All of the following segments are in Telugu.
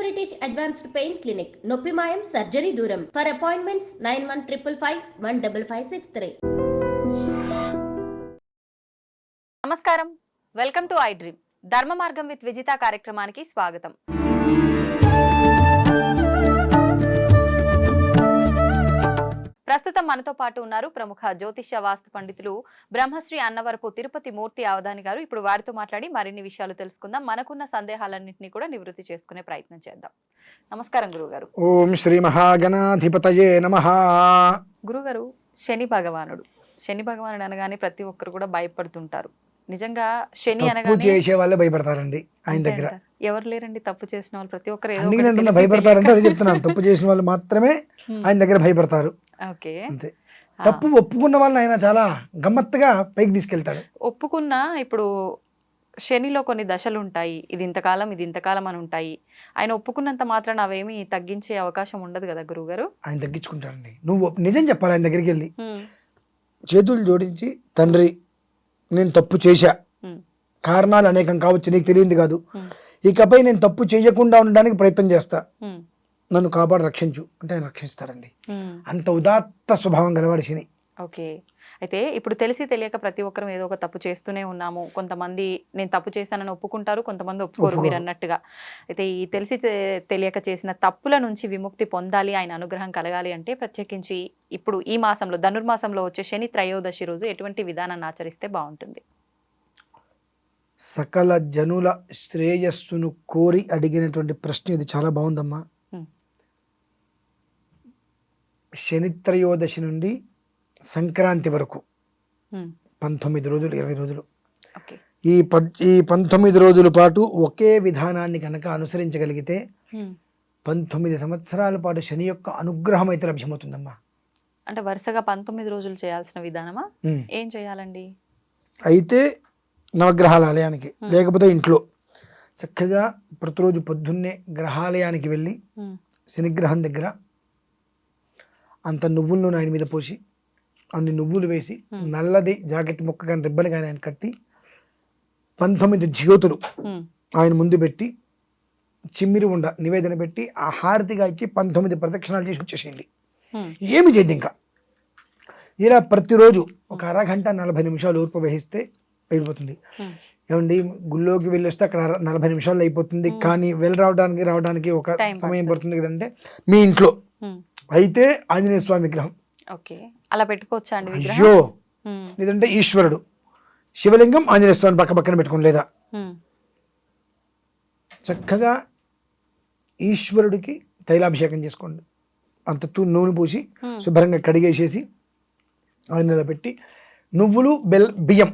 బ్రిటిష్ అడ్వాన్స్డ్ పెయిన్ క్లినిక్, నొప్పి మాయం, సర్జరీ దూరం. For appointments 9155515563. నమస్కారం, వెల్కమ్ టు ఐ డ్రీమ్. ధర్మ మార్గం విత్ విజిత కార్యక్రమానికి స్వాగతం. ప్రస్తుతం మనతో పాటు ఉన్నారు ప్రముఖ జ్యోతిష్య వాస్తు పండితులు బ్రహ్మశ్రీ అన్నవరపు తిరుపతి మూర్తి అవధాని గారు. ఇప్పుడు వారితో మాట్లాడి మరిన్ని విషయాలు తెలుసుకుందాం. మనకున్న సందేహాలన్నింటినీ కూడా నివృత్తి చేసుకునే ప్రయత్నం చేద్దాం. నమస్కారం గురుగారు. ఓం శ్రీ మహాగణాధిపతయే నమః. గురుగారు, శని భగవానుడు అనగానే ప్రతి ఒక్కరు కూడా భయపడుతుంటారు. నిజంగా శని అనగానే చేసే వాళ్ళే భయపడతారండి ఆయన దగ్గర. ఎవరు లేరండి తప్పు చేసిన వాళ్ళు, ప్రతి ఒక్కరు భయపడతారంటే అదే చెప్తున్నాను. తప్పు చేసిన వాళ్ళు మాత్రమే ఆయన దగ్గర భయపడతారు. అంతే. తప్పు ఒప్పుకున్న వాళ్ళని ఆయన చాలా గమ్మత్తుగా పైకి తీసుకెళ్తాడు. ఒప్పుకున్నా ఇప్పుడు శనిలో కొన్ని దశలు ఉంటాయి, ఇది ఇంతకాలం అని ఉంటాయి. ఆయన ఒప్పుకున్నంత మాత్రాన అవేమి తగ్గించే అవకాశం ఉండదు కదా గురువుగారు? ఆయన తగ్గించుకుంటాడండి. నువ్వు నిజం చెప్పాలి ఆయన దగ్గరికి వెళ్ళి, చేతులు జోడించి, తండ్రి నేను తప్పు చేశా, కారణాలు అనేకం కావచ్చు, నీకు తెలియంది కాదు, ఇకపై నేను తప్పు చేయకుండా ఉండడానికి ప్రయత్నం చేస్తా, నన్ను కాపాడు, రక్షించు అంటే ఆయన రక్షిస్తాడండి. అంత ఉదాత్త స్వభావం గలవాడు శని. ఓకే. అయితే ఇప్పుడు తెలిసి తెలియక ప్రతి ఒక్కరం ఏదో ఒక తప్పు చేస్తూనే ఉన్నాము. కొంతమంది నేను తప్పు చేశానని ఒప్పుకుంటారు, కొంతమంది ఒప్పుకోరు మీరు అన్నట్టుగా. అయితే ఈ తెలిసి తెలియక చేసిన తప్పుల నుంచి విముక్తి పొందాలి, ఆయన అనుగ్రహం కలగాలి అంటే ప్రత్యేకించి ఇప్పుడు ఈ మాసంలో ధనుర్మాసంలో వచ్చే శని త్రయోదశి రోజు ఎటువంటి విధానాన్ని ఆచరిస్తే బాగుంటుంది? సకల జనుల శ్రేయస్సును కోరి అడిగినటువంటి ప్రశ్న ఇది. చాలా బాగుందమ్మా. శని త్రయోదశి నుండి సంక్రాంతి వరకు 19 రోజులు, 20 రోజులు, ఈ 19 రోజుల పాటు ఒకే విధానాన్ని కనుక అనుసరించగలిగితే 19 సంవత్సరాల పాటు శని యొక్క అనుగ్రహం అయితే లభ్యమవుతుందమ్మా. అంటే వరుసగా 19 రోజులు చేయాల్సిన విధానమా? ఏం చేయాలండి? అయితే నవగ్రహాల ఆలయానికి, లేకపోతే ఇంట్లో చక్కగా ప్రతిరోజు పొద్దున్నే గ్రహాలయానికి వెళ్ళి శనిగ్రహం దగ్గర అంత నువ్వుల నూనె ఆయన మీద పోసి, అన్ని నువ్వులు వేసి, నల్లది జాకెట్ ముక్క కానీ రిబ్బన్ కానీ ఆయన కట్టి 19 జ్యోతులు ఆయన ముందు పెట్టి, చిమ్మిరి ఉండ నివేదన పెట్టి, ఆ హారతిగా ఇచ్చి 19 ప్రదక్షిణాలు చేసి వచ్చేసేయండి. ఏమి చేయద్దు ఇంకా. ఇలా ప్రతిరోజు ఒక అరగంట 40 నిమిషాలు ఊర్పు వహిస్తే అయిపోతుంది. ఏమండి, గుళ్ళోకి వెళ్ళి వస్తే అక్కడ 40 నిమిషాలు అయిపోతుంది, కానీ రావడానికి ఒక సమయం పడుతుంది కదంటే, మీ ఇంట్లో అయితే ఆంజనేయ స్వామి విగ్రహం అలా పెట్టుకోవచ్చా అండి? అయ్యో, లేదంటే ఈశ్వరుడు శివలింగం ఆంజనేయ స్వామి పక్కన పెట్టుకోండి, లేదా చక్కగా ఈశ్వరుడికి తైలాభిషేకం చేసుకోండి. అంత నూనె పూసి శుభ్రంగా కడిగేసేసి ఆయన పెట్టి, నువ్వులు బియ్యం,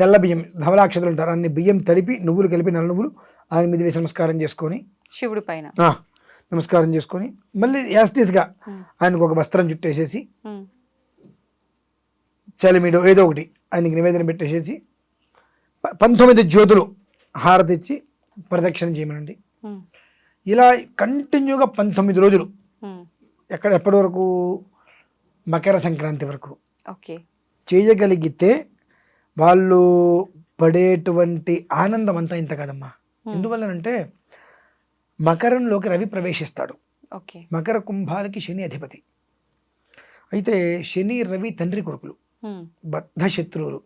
తెల్ల బియ్యం, ధవలాక్షతలు ఉంటారు, అన్ని బియ్యం తడిపి నువ్వులు కలిపి, నల్ల నువ్వులు ఆయన మీద వేసి నమస్కారం చేసుకొని, శివుడి పైన నమస్కారం చేసుకొని, మళ్ళీ యాస్టీస్గా ఆయనకు ఒక వస్త్రం చుట్టేసేసి, చలిమిడో ఏదో ఒకటి ఆయనకి నివేదన పెట్టేసేసి 19 జ్యోతులు హారతి ఇచ్చి ప్రదక్షిణ చేయమనండి. ఇలా కంటిన్యూగా 19 రోజులు, ఎప్పటి వరకు? మకర సంక్రాంతి వరకు చేయగలిగితే వాళ్ళు పడేటువంటి ఆనందం అంతా ఇంత కదమ్మా. ఎందువల్లనంటే మకరంలోకి రవి ప్రవేశిస్తాడు. మకర కుంభాలకి శని అధిపతి. అయితే శని రవి తండ్రి కొడుకులు, బద్ధ శత్రువులు.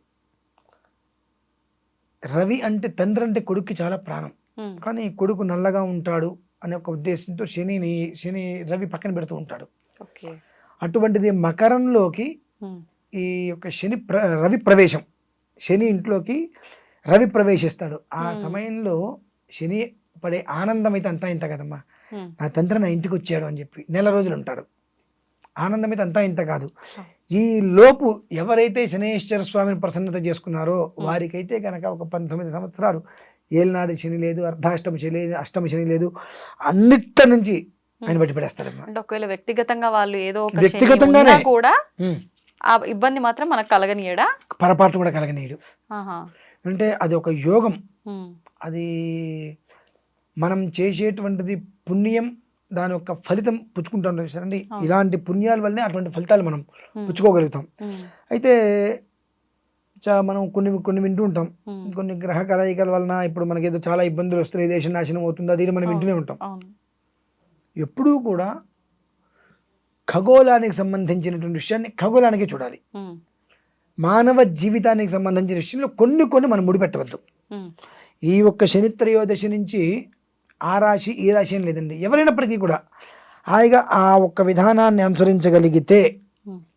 రవి అంటే తండ్రి అంటే కొడుక్కి చాలా ప్రాణం, కానీ కొడుకు నల్లగా ఉంటాడు అనే ఒక ఉద్దేశంతో శని రవి పక్కన పెడుతూ ఉంటాడు. అటువంటిది మకరంలోకి ఈ యొక్క రవి ప్రవేశం, శని ఇంట్లోకి రవి ప్రవేశిస్తాడు. ఆ సమయంలో శని పడే ఆనందం అయితే అంతా ఇంత కదమ్మా. నా తండ్రి నా ఇంటికి వచ్చాడు అని చెప్పి నెల రోజులు ఉంటాడు. ఆనందం అయితే అంతా ఇంత కాదు. ఈ లోపు ఎవరైతే శనేశ్వర స్వామిని ప్రసన్నత చేసుకున్నారో వారికైతే కనుక ఒక 19 సంవత్సరాలు ఏలినాడు శని లేదు, అర్ధాష్టమ శని లేదు, అష్టమ శని లేదు, అన్నిటి నుంచి ఆయన బయటపడేస్తాడమ్మా. ఒకవేళ వ్యక్తిగతంగా వాళ్ళు ఏదో వ్యక్తిగతంగానే కూడా ఆ ఇబ్బంది మాత్రం మనకు కలగనీయడా? పొరపాటు కూడా కలగనీయడు. అంటే అది ఒక యోగం. అది మనం చేసేటువంటిది పుణ్యం, దాని యొక్క ఫలితం పుచ్చుకుంటాం చూసారండి. ఇలాంటి పుణ్యాల వల్లనే అటువంటి ఫలితాలు మనం పుచ్చుకోగలుగుతాం. అయితే మనం కొన్ని వింటూ ఉంటాం, కొన్ని గ్రహ కలయికల వలన ఇప్పుడు మనకి ఏదో చాలా ఇబ్బందులు వస్తున్నాయి, దేశం నాశనం అవుతుంది, అది మనం వింటూనే ఉంటాం. ఎప్పుడూ కూడా ఖగోళానికి సంబంధించినటువంటి విషయాన్ని ఖగోళానికి చూడాలి. మానవ జీవితానికి సంబంధించిన విషయంలో కొన్ని మనం ముడిపెట్టవద్దు. ఈ ఒక్క శని త్రయోదశి నుంచి ఆ రాశి ఈ రాశి అని లేదండి, ఎవరైనప్పటికీ కూడా హాయిగా ఆ ఒక్క విధానాన్ని అనుసరించగలిగితే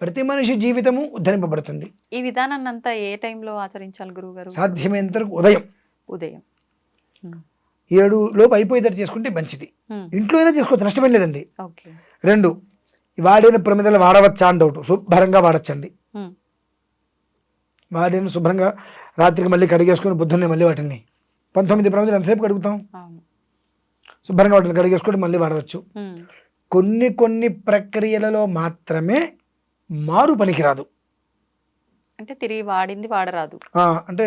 ప్రతి మనిషి జీవితము ఉద్ధరింపబడుతుంది. ఈ విధానాన్ని అంతా ఏ టైంలో ఆచరించాలి గురువు గారు? సాధ్యమైనంత వరకు ఉదయం 7 లోపు అయిపోయేటట్టు చేసుకుంటే మంచిది. ఇంట్లో అయినా చేసుకోవచ్చు, నష్టమేం లేదండి. 2, వాడిన ప్రమిదలు వాడవచ్చా అని డౌట్. శుభ్రంగా వాడచ్చండి. వాడిని శుభ్రంగా రాత్రికి మళ్ళీ కడిగేసుకొని పొద్దున్నే మళ్ళీ వాటిని 19 ప్రమిదలు ఎంతసేపు కడుగుతాం? శుభ్రంగా వాటిని కడిగేసుకొని మళ్ళీ వాడవచ్చు. కొన్ని ప్రక్రియలలో మాత్రమే మారు పనికిరాదు. అంటే తిరిగి వాడింది వాడరాదు. అంటే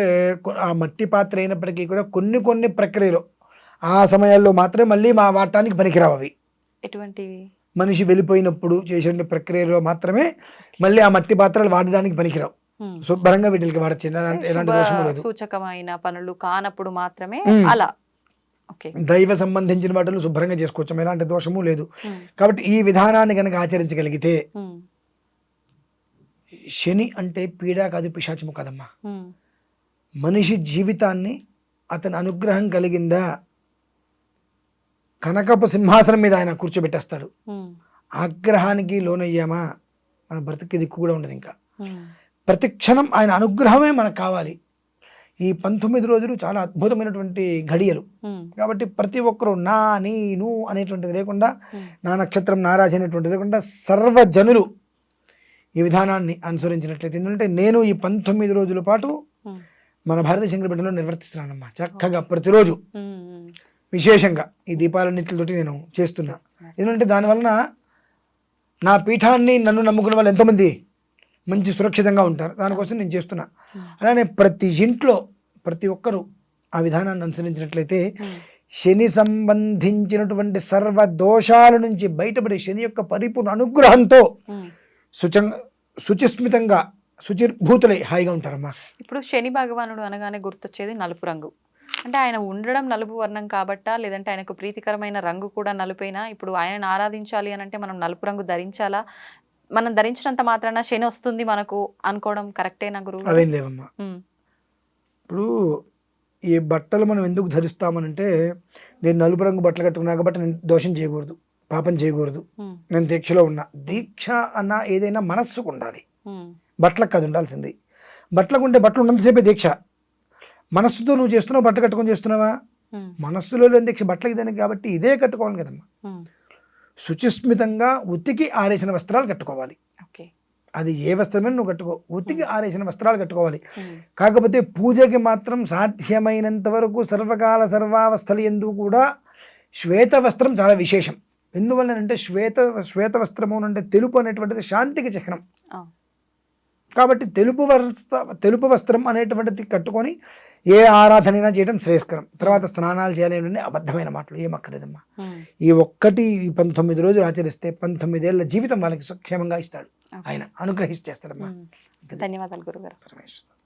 ఆ మట్టి పాత్ర అయినప్పటికీ కూడా కొన్ని ప్రక్రియలో ఆ సమయాల్లో మాత్రమే మళ్ళీ వాడటానికి పనికిరావు అవి. ఎటువంటివి? మనిషి వెళ్ళిపోయినప్పుడు చేసే ప్రక్రియలో మాత్రమే మళ్ళీ ఆ మట్టి పాత్రలు వాడడానికి పనికిరావు. శుభ్రంగా వీటికి వాడచ్చు, ఎలాంటి దోషము లేదు. సూచకమైన పనులు కానప్పుడు మాత్రమే అలా. దైవ సంబంధించిన వాటిలో శుభ్రంగా చేసుకోవచ్చు, ఎలాంటి దోషము లేదు. కాబట్టి ఈ విధానాన్ని కనుక ఆచరించగలిగితే, శని అంటే పీడ కాదు, పిశాచము కాదమ్మా. మనిషి జీవితాన్ని అతని అనుగ్రహం కలిగిందా కనకపు సింహాసనం మీద ఆయన కూర్చోబెట్టేస్తాడు. ఆగ్రహానికి లోనయ్యామా మన బ్రతికి దిక్కు కూడా ఉండదు. ఇంకా ప్రతి క్షణం ఆయన అనుగ్రహమే మనకు కావాలి. ఈ 19 రోజులు చాలా అద్భుతమైనటువంటి ఘడియలు. కాబట్టి ప్రతి ఒక్కరూ నా నీను అనేటువంటిది లేకుండా, నా నక్షత్రం నా రాశి అనేటువంటిది లేకుండా సర్వజనులు ఈ విధానాన్ని అనుసరించినట్లయితే, ఎందుకంటే నేను ఈ 19 రోజుల పాటు మన భారతీయ శంకరపీఠంలో నిర్వర్తిస్తున్నానమ్మా. చక్కగా ప్రతిరోజు విశేషంగా ఈ దీపాలన్నింటితోటి నేను చేస్తున్నా. ఎందుకంటే దానివలన నా పీఠాన్ని నన్ను నమ్ముకున్న వాళ్ళు ఎంతోమంది మంచి సురక్షితంగా ఉంటారు. దానికోసం నేను చేస్తున్నా. అలానే ప్రతి ఇంట్లో ప్రతి ఒక్కరూ ఆ విధానాన్ని అనుసరించినట్లయితే శని సంబంధించినటువంటి సర్వ దోషాల నుంచి బయటపడి శని యొక్క పరిపూర్ణ అనుగ్రహంతో శుచిస్మితంగా శుచిర్భూతులై హాయిగా ఉంటారమ్మా. ఇప్పుడు శని భగవానుడు అనగానే గుర్తొచ్చేది నలుపు రంగు. అంటే ఆయన ఉండడం నలుపు వర్ణం కాబట్టా, లేదంటే ఆయనకు ప్రీతికరమైన రంగు కూడా నలుపైనా ఇప్పుడు ఆయనను ఆరాధించాలి అని అంటే మనం నలుపు రంగు ధరించాలా? మనం ధరించినంత మాత్రాన శని వస్తుంది మనకు అనుకోవడం కరెక్టేనా గురువు? అవేం లేవమ్మా. ఇప్పుడు ఈ బట్టలు మనం ఎందుకు ధరిస్తామనంటే, నేను నలుపు రంగు బట్టలు కట్టుకున్నా కాబట్టి నేను దోషం చేయకూడదు, పాపం చేయకూడదు, నేను దీక్షలో ఉన్నా. దీక్ష అన్న ఏదైనా మనస్సుకు ఉండాలి, బట్టలకు కాదు ఉండాల్సింది. బట్టలకు ఉంటే బట్టలు ఉన్నంతసేపే దీక్ష. మనస్సుతో నువ్వు చేస్తున్నావు, బట్ట కట్టుకొని చేస్తున్నావా? మనస్సులో లేని దీక్ష బట్టలకి దానికి, కాబట్టి ఇదే కట్టుకోవాలి కదమ్మా. శుచిస్మితంగా ఉతికి ఆరేసిన వస్త్రాలు కట్టుకోవాలి. అది ఏ వస్త్రమైనా నువ్వు కట్టుకో, ఉతికి ఆరేసిన వస్త్రాలు కట్టుకోవాలి. కాకపోతే పూజకి మాత్రం సాధ్యమైనంత వరకు సర్వకాల సర్వావస్థలు యందు కూడా శ్వేత వస్త్రం చాలా విశేషం. ఎందువల్లనంటే శ్వేత వస్త్రము అంటే తెలుపు అనేటువంటిది శాంతికి చిహ్నం. కాబట్టి తెలుపు వస్త్రం అనేటువంటిది కట్టుకొని ఏ ఆరాధనైనా చేయడం శ్రేయస్కరం. తర్వాత స్నానాలు చేయాలని అబద్ధమైన మాటలు ఏమక్కర్లేదమ్మా. ఈ 19 రోజులు ఆచరిస్తే 19 ఏళ్ల జీవితం వాళ్ళకి సుక్షేమంగా ఇస్తాడు, ఆయన అనుగ్రహిస్తేస్తాడమ్మా. ధన్యవాదాలు గురుగారు. పరమేశ్వర.